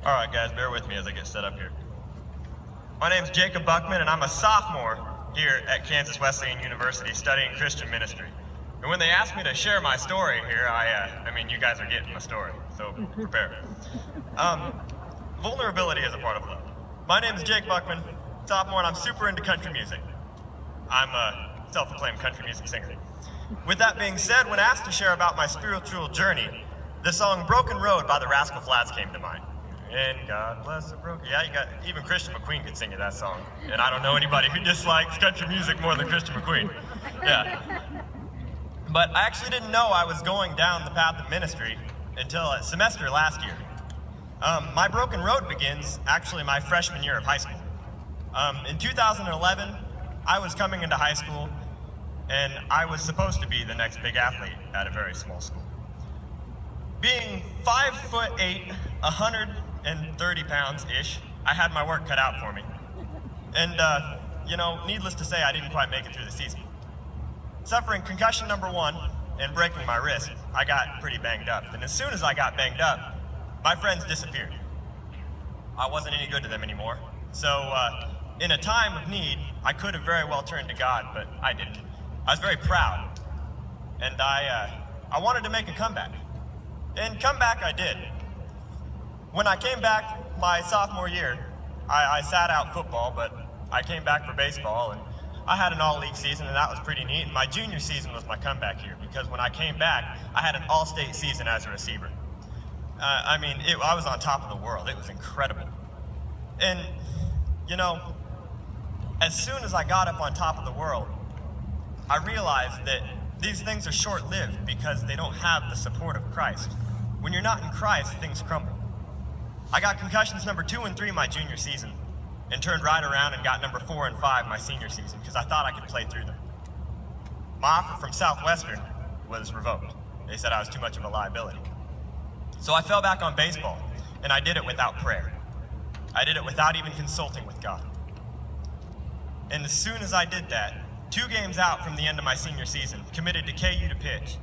All right, guys, bear with me as I get set up here. My name's Jacob Buckman, and I'm a sophomore here at Kansas Wesleyan University studying Christian ministry. And when they asked me to share my story here, I mean, you guys are getting my story, so prepare. Vulnerability is a part of love. My name is Jake Buckman, sophomore, and I'm super into country music. I'm a self-proclaimed country music singer. With that being said, when asked to share about my spiritual journey, the song Broken Road by the Rascal Flatts came to mind. And God bless the broken. Yeah, you got, even Christian McQueen could sing you that song. And I don't know anybody who dislikes country music more than Christian McQueen. Yeah. But I actually didn't know I was going down the path of ministry until a semester last year. My broken road begins actually my freshman year of high school. In 2011, I was coming into high school, and I was supposed to be the next big athlete at a very small school. Being 5'8", 130 pounds-ish, I had my work cut out for me. And, needless to say, I didn't quite make it through the season. Suffering concussion number 1 and breaking my wrist, I got pretty banged up. And as soon as I got banged up, my friends disappeared. I wasn't any good to them anymore. So, in a time of need, I could have very well turned to God, but I didn't. I was very proud. And I wanted to make a comeback. And comeback I did. When I came back my sophomore year, I sat out football, but I came back for baseball, and I had an all-league season, and that was pretty neat. And my junior season was my comeback year, because when I came back, I had an all-state season as a receiver. I was on top of the world. It was incredible. And, as soon as I got up on top of the world, I realized that these things are short-lived because they don't have the support of Christ. When you're not in Christ, things crumble. I got concussions number 2 and 3 my junior season and turned right around and got number 4 and 5 my senior season because I thought I could play through them. My offer from Southwestern was revoked. They said I was too much of a liability. So I fell back on baseball, and I did it without prayer. I did it without even consulting with God. And as soon as I did that, 2 games out from the end of my senior season, committed to KU to pitch,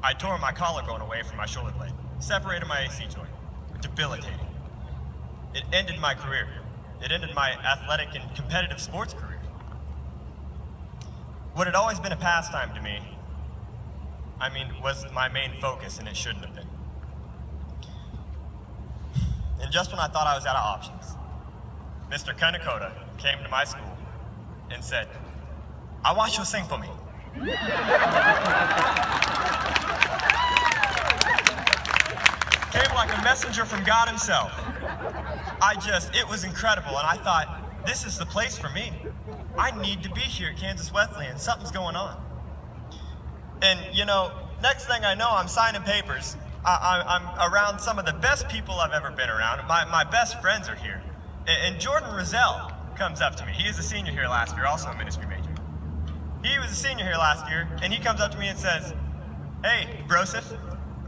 I tore my collarbone away from my shoulder blade, separated my AC joint, debilitating. It ended my career. It ended my athletic and competitive sports career. What had always been a pastime to me, was my main focus, and it shouldn't have been. And just when I thought I was out of options, Mr. Kanakota came to my school and said, "I want you to sing for me." Came like a messenger from God himself. It was incredible, and I thought, this is the place for me. I need to be here at Kansas Wesleyan. Something's going on. And, next thing I know, I'm signing papers. I'm around some of the best people I've ever been around. My best friends are here. And Jordan Rozelle comes up to me. He was a senior here last year, also a ministry major. He was a senior here last year, and he comes up to me and says, "Hey, Broseph,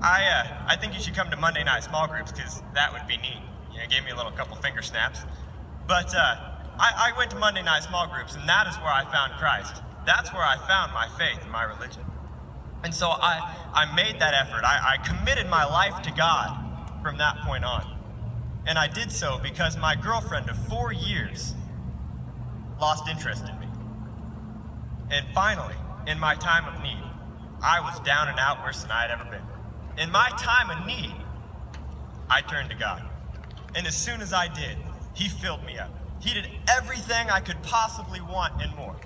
I think you should come to Monday night small groups because that would be neat." Gave me a couple finger snaps. But I went to Monday night small groups, and that is where I found Christ. That's where I found my faith and my religion. And so I made that effort. I committed my life to God from that point on. And I did so because my girlfriend of 4 years lost interest in me. And finally, in my time of need, I was down and out worse than I had ever been. In my time of need, I turned to God. And as soon as I did, he filled me up. He did everything I could possibly want and more.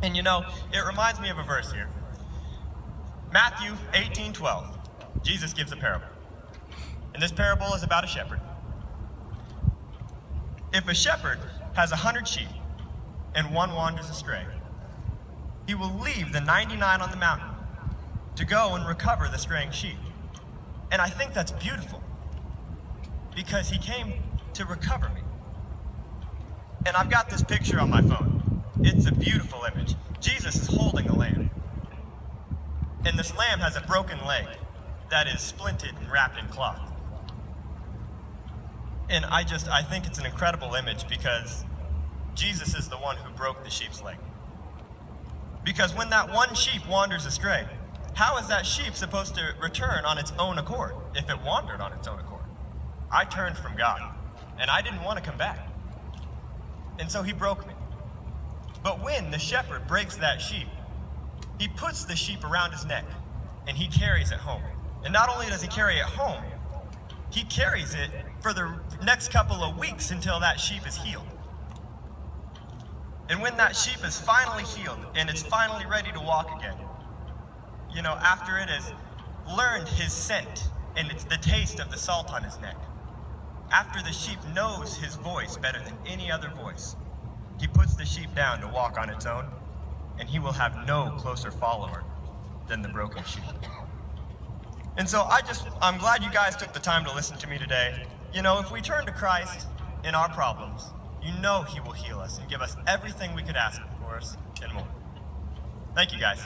And it reminds me of a verse here. Matthew 18:12. Jesus gives a parable. And this parable is about a shepherd. If a shepherd has 100 sheep and one wanders astray, he will leave the 99 on the mountain to go and recover the straying sheep. And I think that's beautiful because he came to recover me. And I've got this picture on my phone. It's a beautiful image. Jesus is holding a lamb. And this lamb has a broken leg that is splinted and wrapped in cloth. And I think it's an incredible image because Jesus is the one who broke the sheep's leg. Because when that one sheep wanders astray, how is that sheep supposed to return on its own accord if it wandered on its own accord? I turned from God, and I didn't want to come back. And so he broke me. But when the shepherd breaks that sheep, he puts the sheep around his neck, and he carries it home. And not only does he carry it home, he carries it for the next couple of weeks until that sheep is healed. And when that sheep is finally healed and it's finally ready to walk again, you know, after it has learned his scent and it's the taste of the salt on his neck, after the sheep knows his voice better than any other voice, he puts the sheep down to walk on its own, and he will have no closer follower than the broken sheep. And so I'm glad you guys took the time to listen to me today. You know, if we turn to Christ in our problems, you know he will heal us and give us everything we could ask for us and more. Thank you, guys.